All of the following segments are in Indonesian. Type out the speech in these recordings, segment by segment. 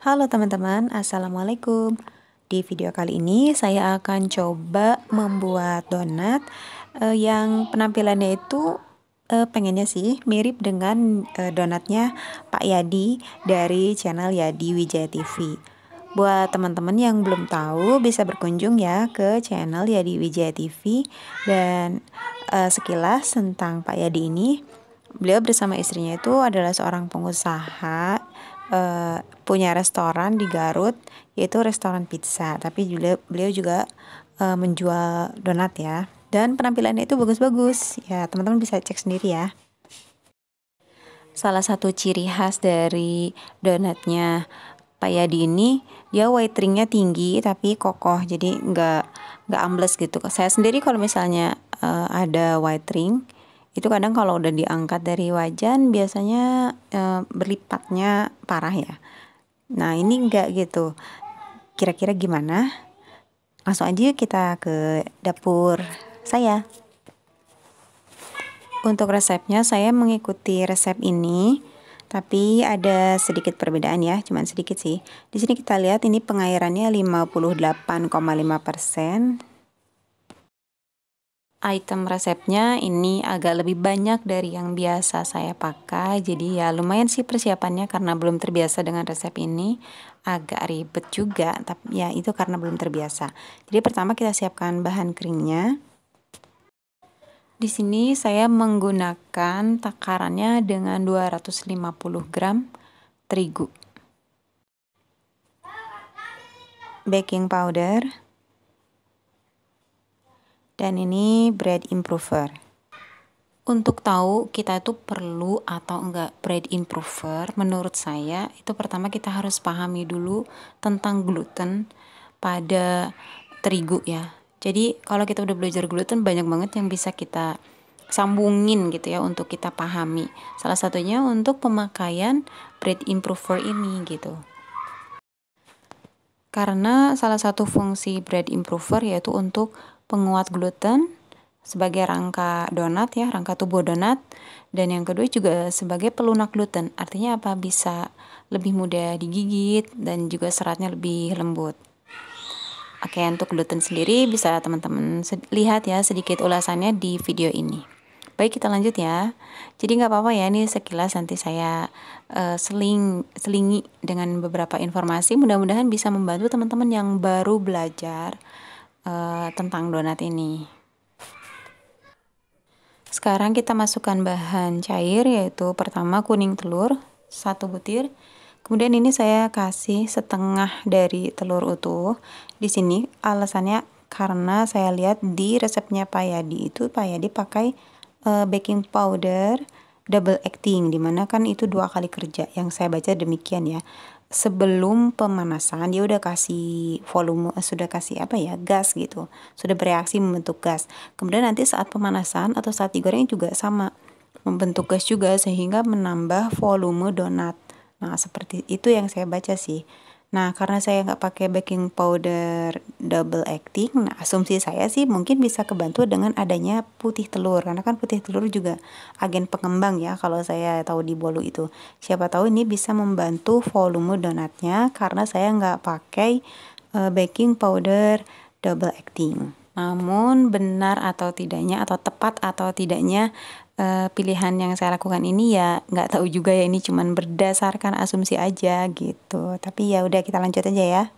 Halo teman-teman, Assalamualaikum. Di video kali ini saya akan coba membuat donat yang penampilannya itu pengennya sih mirip dengan donatnya Pak Yadi dari channel Yadi Wijaya TV. Buat teman-teman yang belum tahu bisa berkunjung ya ke channel Yadi Wijaya TV dan sekilas tentang Pak Yadi ini. Beliau bersama istrinya itu adalah seorang pengusaha, punya restoran di Garut, yaitu restoran pizza. Tapi beliau juga menjual donat ya. Dan penampilannya itu bagus-bagus. Ya, teman-teman bisa cek sendiri ya. Salah satu ciri khas dari donatnya Pak Yadi ini, dia white ringnya tinggi tapi kokoh, jadi nggak ambles gitu. Saya sendiri kalau misalnya ada white ring, itu kadang kalau udah diangkat dari wajan biasanya berlipatnya parah ya. Nah ini enggak gitu. Kira-kira gimana? Langsung aja yuk kita ke dapur saya. Untuk resepnya saya mengikuti resep ini, tapi ada sedikit perbedaan ya, cuman sedikit sih. Di sini kita lihat ini pengairannya 58,5%. Item resepnya ini agak lebih banyak dari yang biasa saya pakai, jadi ya lumayan sih persiapannya karena belum terbiasa dengan resep ini, agak ribet juga, tapi ya itu karena belum terbiasa. Jadi pertama kita siapkan bahan keringnya. Di sini saya menggunakan takarannya dengan 250 gram terigu, baking powder, dan ini bread improver. Untuk tahu kita itu perlu atau enggak bread improver, menurut saya itu pertama kita harus pahami dulu tentang gluten pada terigu ya. Jadi kalau kita udah belajar gluten banyak banget yang bisa kita sambungin gitu ya untuk kita pahami. Salah satunya untuk pemakaian bread improver ini gitu. Karena salah satu fungsi bread improver yaitu untuk penguat gluten sebagai rangka donat ya, rangka tubuh donat, dan yang kedua juga sebagai pelunak gluten. Artinya apa? Bisa lebih mudah digigit dan juga seratnya lebih lembut. Oke, untuk gluten sendiri bisa teman-teman lihat ya sedikit ulasannya di video ini. Baik, kita lanjut ya. Jadi nggak apa-apa ya, ini sekilas nanti saya selingi dengan beberapa informasi. Mudah-mudahan bisa membantu teman-teman yang baru belajar tentang donat ini. Sekarang kita masukkan bahan cair, yaitu pertama kuning telur 1 butir. Kemudian ini saya kasih setengah dari telur utuh. Di sini alasannya karena saya lihat di resepnya Pak Yadi itu Pak Yadi pakai baking powder double acting, dimana kan itu 2 kali kerja. Yang saya baca demikian ya. Sebelum pemanasan dia udah kasih volume, sudah kasih apa ya, gas gitu, sudah bereaksi membentuk gas. Kemudian nanti saat pemanasan atau saat digoreng juga sama, membentuk gas juga sehingga menambah volume donat. Nah seperti itu yang saya baca sih. Nah karena saya nggak pakai baking powder double acting, nah asumsi saya sih mungkin bisa kebantu dengan adanya putih telur, karena kan putih telur juga agen pengembang ya kalau saya tahu di Bolu itu. Siapa tahu ini bisa membantu volume donatnya karena saya nggak pakai baking powder double acting. Namun benar atau tidaknya atau tepat atau tidaknya pilihan yang saya lakukan ini ya nggak tahu juga ya, ini cuman berdasarkan asumsi aja gitu. Tapi ya udah kita lanjut aja ya.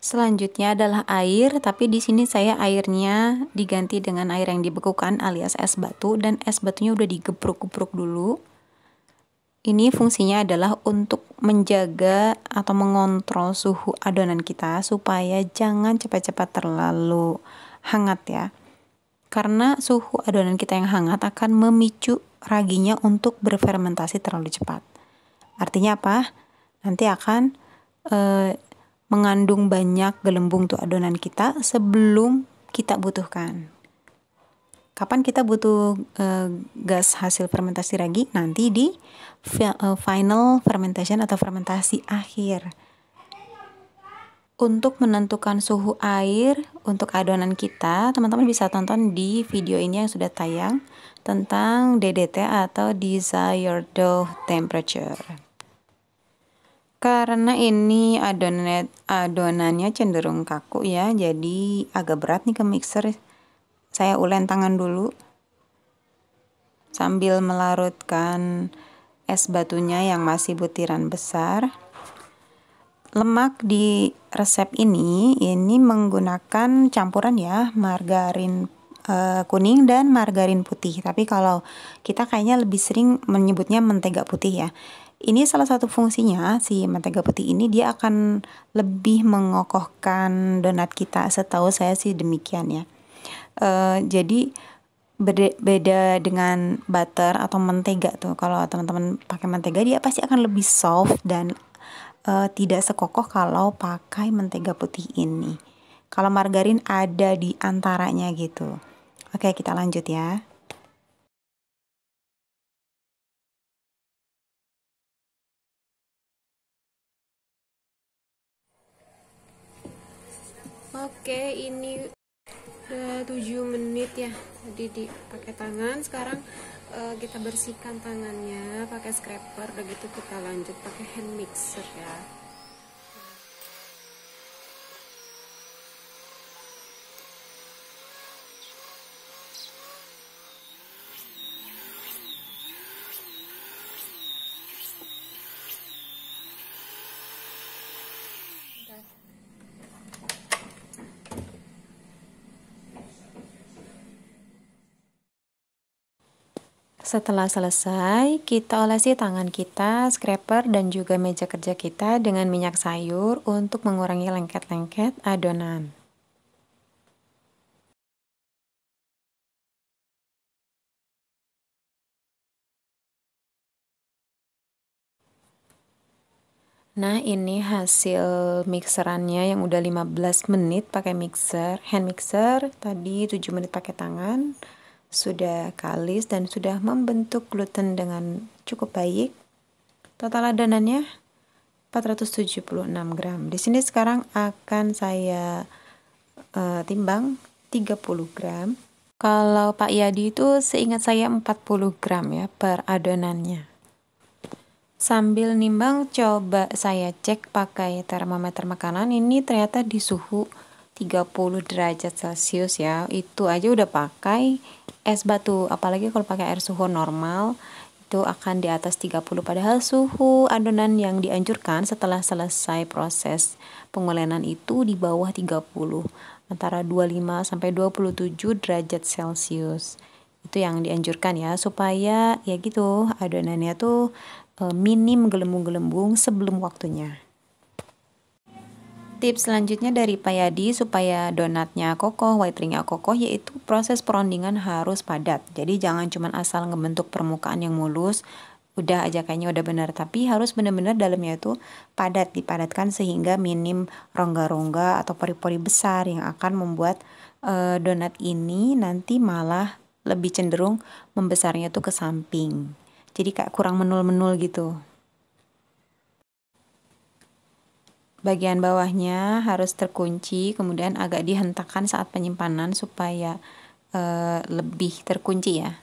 Selanjutnya adalah air, tapi di sini saya airnya diganti dengan air yang dibekukan alias es batu, dan es batunya udah digepruk-gepruk dulu. Ini fungsinya adalah untuk menjaga atau mengontrol suhu adonan kita supaya jangan cepat-cepat terlalu hangat ya. Karena suhu adonan kita yang hangat akan memicu raginya untuk berfermentasi terlalu cepat. Artinya apa? Nanti akan mengandung banyak gelembung tuh adonan kita sebelum kita butuhkan. Kapan kita butuh gas hasil fermentasi ragi? Nanti di final fermentation atau fermentasi akhir. Untuk menentukan suhu air untuk adonan kita, teman-teman bisa tonton di video ini yang sudah tayang tentang DDT atau Desired Dough Temperature. Karena ini adonannya cenderung kaku ya, jadi agak berat nih ke mixer. Saya ulen tangan dulu sambil melarutkan es batunya yang masih butiran besar. Lemak di resep ini menggunakan campuran ya, margarin kuning dan margarin putih. Tapi kalau kita kayaknya lebih sering menyebutnya mentega putih ya. Ini salah satu fungsinya, si mentega putih ini dia akan lebih mengokohkan donat kita, setahu saya sih demikian ya. Jadi beda dengan butter atau mentega tuh. Kalau teman-teman pakai mentega dia pasti akan lebih soft dan tidak sekokoh kalau pakai mentega putih ini. Kalau margarin ada di antaranya gitu. Oke, kita lanjut ya. Oke, ini udah 7 menit ya. Jadi dipakai tangan. Sekarang kita bersihkan tangannya pakai scraper. Udah gitu kita lanjut pakai hand mixer ya. Setelah selesai, kita olesi tangan kita, scraper, dan juga meja kerja kita dengan minyak sayur untuk mengurangi lengket-lengket adonan. Nah, ini hasil mixerannya yang udah 15 menit pakai mixer, hand mixer, tadi 7 menit pakai tangan. Sudah kalis dan sudah membentuk gluten dengan cukup baik. Total adonannya 476 gram. Di sini sekarang akan saya timbang 30 gram. Kalau Pak Yadi itu seingat saya 40 gram ya per adonannya. Sambil nimbang coba saya cek pakai termometer makanan, ini ternyata di suhu 30 derajat Celcius ya. Itu aja udah pakai es batu, apalagi kalau pakai air suhu normal itu akan di atas 30, padahal suhu adonan yang dianjurkan setelah selesai proses pengulenan itu di bawah 30, antara 25 sampai 27 derajat Celcius. Itu yang dianjurkan ya, supaya ya gitu adonannya tuh minim gelembung-gelembung sebelum waktunya. Tips selanjutnya dari Pak Yadi supaya donatnya kokoh, white ringnya kokoh, yaitu proses perondingan harus padat. Jadi jangan cuma asal ngebentuk permukaan yang mulus, udah aja kayaknya udah benar, tapi harus benar-benar dalamnya itu padat, dipadatkan sehingga minim rongga-rongga atau pori-pori besar yang akan membuat donat ini nanti malah lebih cenderung membesarnya tuh ke samping. Jadi kayak kurang menul-menul gitu. Bagian bawahnya harus terkunci, kemudian agak dihentakkan saat penyimpanan supaya lebih terkunci ya.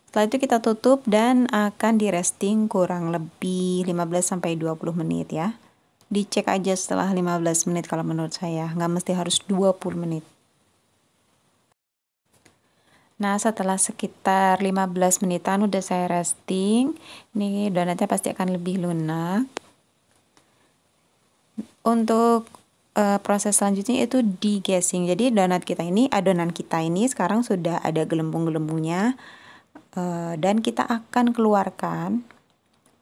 Setelah itu kita tutup dan akan di resting kurang lebih 15-20 menit ya. Dicek aja setelah 15 menit kalau menurut saya, nggak mesti harus 20 menit. Nah, setelah sekitar 15 menitan udah saya resting. Ini donatnya pasti akan lebih lunak. Untuk proses selanjutnya itu de-gassing. Jadi adonan kita ini sekarang sudah ada gelembung-gelembungnya dan kita akan keluarkan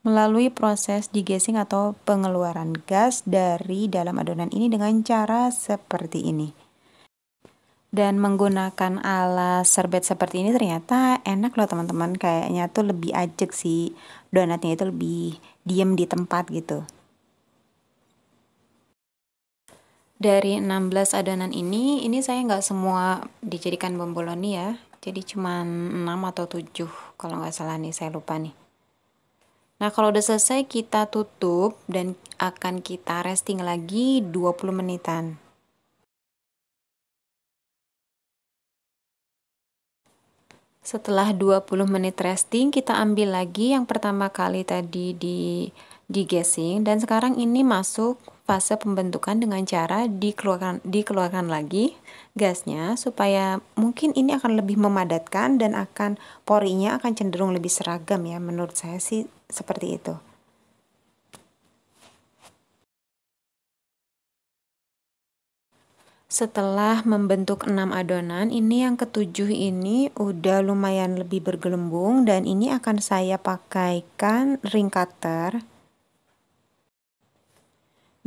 melalui proses de-gassing atau pengeluaran gas dari dalam adonan ini dengan cara seperti ini. Dan menggunakan alas serbet seperti ini ternyata enak loh teman-teman, kayaknya tuh lebih ajek sih, donatnya itu lebih diem di tempat gitu. Dari 16 adonan ini saya nggak semua dijadikan bomboloni ya, jadi cuma 6 atau 7 kalau nggak salah nih, saya lupa nih. Nah, kalau udah selesai kita tutup dan akan kita resting lagi 20 menitan. Setelah 20 menit resting, kita ambil lagi yang pertama kali tadi digasing, dan sekarang ini masuk fase pembentukan dengan cara dikeluarkan lagi gasnya supaya mungkin ini akan lebih memadatkan dan porinya akan cenderung lebih seragam ya, menurut saya sih seperti itu. Setelah membentuk 6 adonan, ini yang ketujuh ini udah lumayan lebih bergelembung, dan ini akan saya pakaikan ring cutter.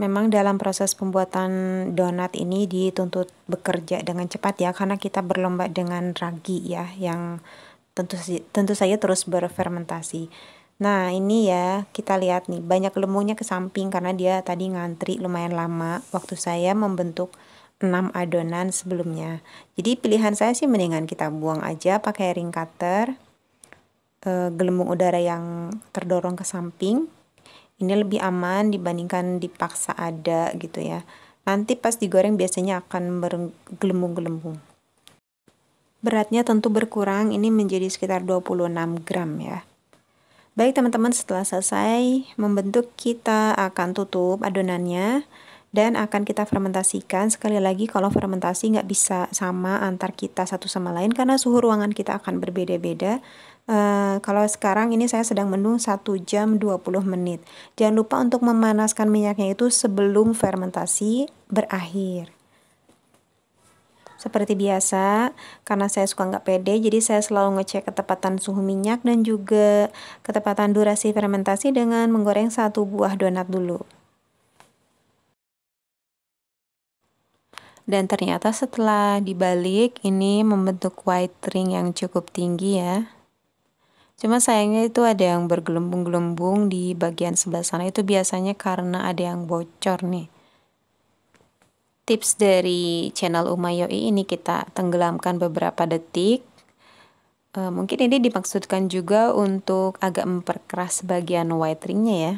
Memang dalam proses pembuatan donat ini dituntut bekerja dengan cepat ya, karena kita berlomba dengan ragi ya, yang tentu saja terus berfermentasi. Nah, ini ya, kita lihat nih, banyak gelembungnya ke samping karena dia tadi ngantri lumayan lama waktu saya membentuk 6 adonan sebelumnya. Jadi pilihan saya sih mendingan kita buang aja pakai ring cutter, gelembung udara yang terdorong ke samping. Ini lebih aman dibandingkan dipaksa ada gitu ya. Nanti pas digoreng biasanya akan bergelembung-gelembung. Beratnya tentu berkurang, ini menjadi sekitar 26 gram ya. Baik teman-teman, setelah selesai membentuk, kita akan tutup adonannya dan akan kita fermentasikan. Sekali lagi, kalau fermentasi nggak bisa sama antar kita satu sama lain karena suhu ruangan kita akan berbeda-beda. Kalau sekarang ini saya sedang mendung 1 jam 20 menit. Jangan lupa untuk memanaskan minyaknya itu sebelum fermentasi berakhir. Seperti biasa, karena saya suka nggak pede, jadi saya selalu ngecek ketepatan suhu minyak dan juga ketepatan durasi fermentasi dengan menggoreng 1 buah donat dulu. Dan ternyata setelah dibalik, ini membentuk white ring yang cukup tinggi ya. Cuma sayangnya itu ada yang bergelembung-gelembung di bagian sebelah sana, itu biasanya karena ada yang bocor nih. Tips dari channel Umayoi ini kita tenggelamkan beberapa detik. Mungkin ini dimaksudkan juga untuk agak memperkeras bagian white ringnya ya.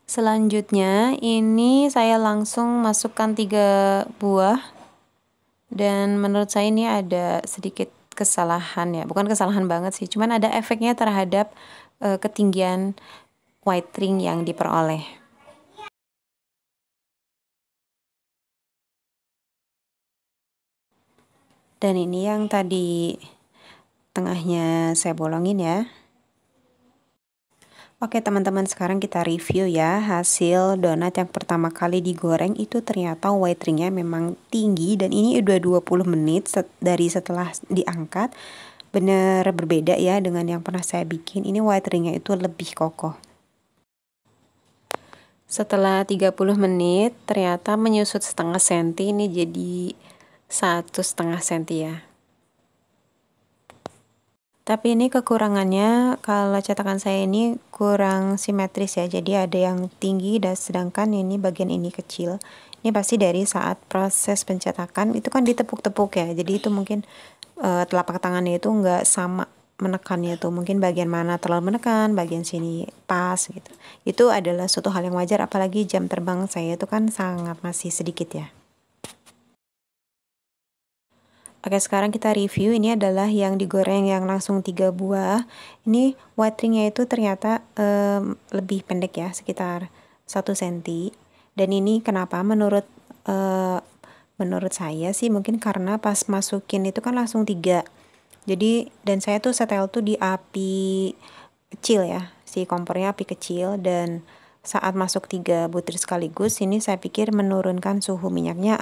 Selanjutnya ini saya langsung masukkan 3 buah. Dan menurut saya ini ada sedikit kesalahan ya, bukan kesalahan banget sih, cuman ada efeknya terhadap ketinggian white ring yang diperoleh. Dan ini yang tadi tengahnya saya bolongin ya. Oke teman-teman, sekarang kita review ya hasil donat yang pertama kali digoreng. Itu ternyata white ringnya memang tinggi dan ini udah 20 menit dari setelah diangkat. Bener berbeda ya dengan yang pernah saya bikin. Ini white ringnya itu lebih kokoh. Setelah 30 menit ternyata menyusut setengah senti, ini jadi 1,5 senti ya. Tapi ini kekurangannya, kalau cetakan saya ini kurang simetris ya, jadi ada yang tinggi dan sedangkan ini bagian ini kecil. Ini pasti dari saat proses pencetakan itu kan ditepuk-tepuk ya, jadi itu mungkin telapak tangannya itu nggak sama menekannya tuh, mungkin bagian mana terlalu menekan, bagian sini pas gitu. Itu adalah suatu hal yang wajar, apalagi jam terbang saya itu kan sangat masih sedikit ya. Oke, sekarang kita review. Ini adalah yang digoreng yang langsung 3 buah. Ini white ringnya itu ternyata lebih pendek ya, sekitar 1 cm. Dan ini kenapa? Menurut saya sih mungkin karena pas masukin itu kan langsung 3. Jadi, dan saya tuh setel tuh di api kecil ya, si kompornya api kecil, dan saat masuk 3 butir sekaligus, ini saya pikir menurunkan suhu minyaknya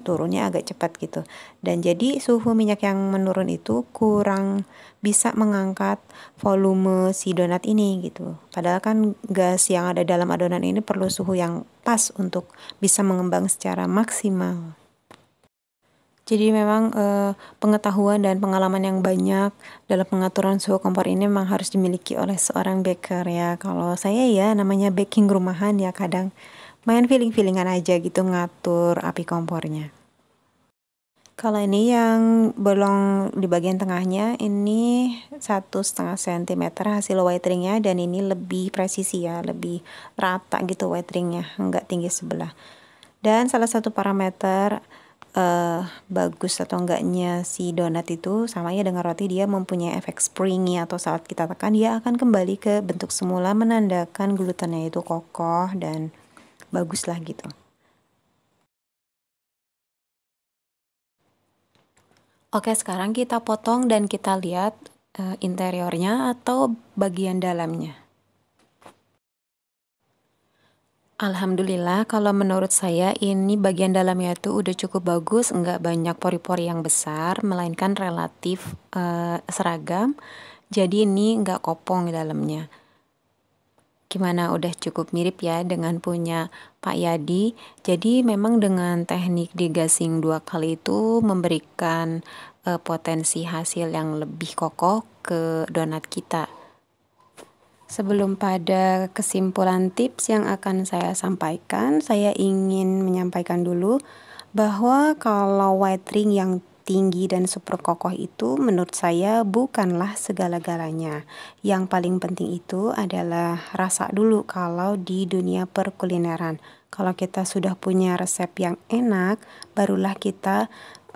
turunnya agak cepat gitu. Dan jadi suhu minyak yang menurun itu kurang bisa mengangkat volume si donat ini gitu. Padahal kan gas yang ada dalam adonan ini perlu suhu yang pas untuk bisa mengembang secara maksimal. Jadi memang pengetahuan dan pengalaman yang banyak dalam pengaturan suhu kompor ini memang harus dimiliki oleh seorang baker ya. Kalau saya ya namanya baking rumahan ya, kadang main feeling-feelingan aja gitu ngatur api kompornya. Kalau ini yang bolong di bagian tengahnya ini 1,5 cm hasil white ringnya, dan ini lebih presisi ya, lebih rata gitu white ringnya, nggak tinggi sebelah. Dan salah satu parameter bagus atau enggaknya si donat itu sama ya dengan roti, dia mempunyai efek springy atau saat kita tekan dia akan kembali ke bentuk semula, menandakan glutennya itu kokoh dan bagus lah gitu. Oke, sekarang kita potong dan kita lihat interiornya atau bagian dalamnya. Alhamdulillah, kalau menurut saya ini bagian dalamnya tuh udah cukup bagus, nggak banyak pori-pori yang besar, melainkan relatif seragam. Jadi ini nggak kopong di dalamnya. Gimana, udah cukup mirip ya dengan punya Pak Yadi. Jadi memang dengan teknik digasing 2 kali itu memberikan potensi hasil yang lebih kokoh ke donat kita. Sebelum pada kesimpulan tips yang akan saya sampaikan, saya ingin menyampaikan dulu bahwa kalau white ring yang tinggi dan super kokoh itu menurut saya bukanlah segala-galanya. Yang paling penting itu adalah rasa dulu kalau di dunia perkulineran. Kalau kita sudah punya resep yang enak, barulah kita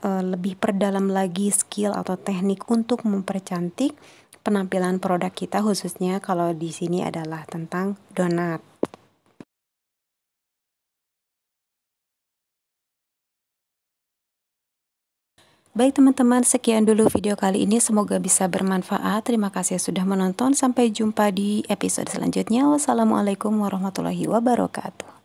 lebih perdalam lagi skill atau teknik untuk mempercantik penampilan produk kita, khususnya kalau di sini adalah tentang donat. Baik teman-teman, sekian dulu video kali ini, semoga bisa bermanfaat. Terima kasih sudah menonton, sampai jumpa di episode selanjutnya. Wassalamualaikum warahmatullahi wabarakatuh.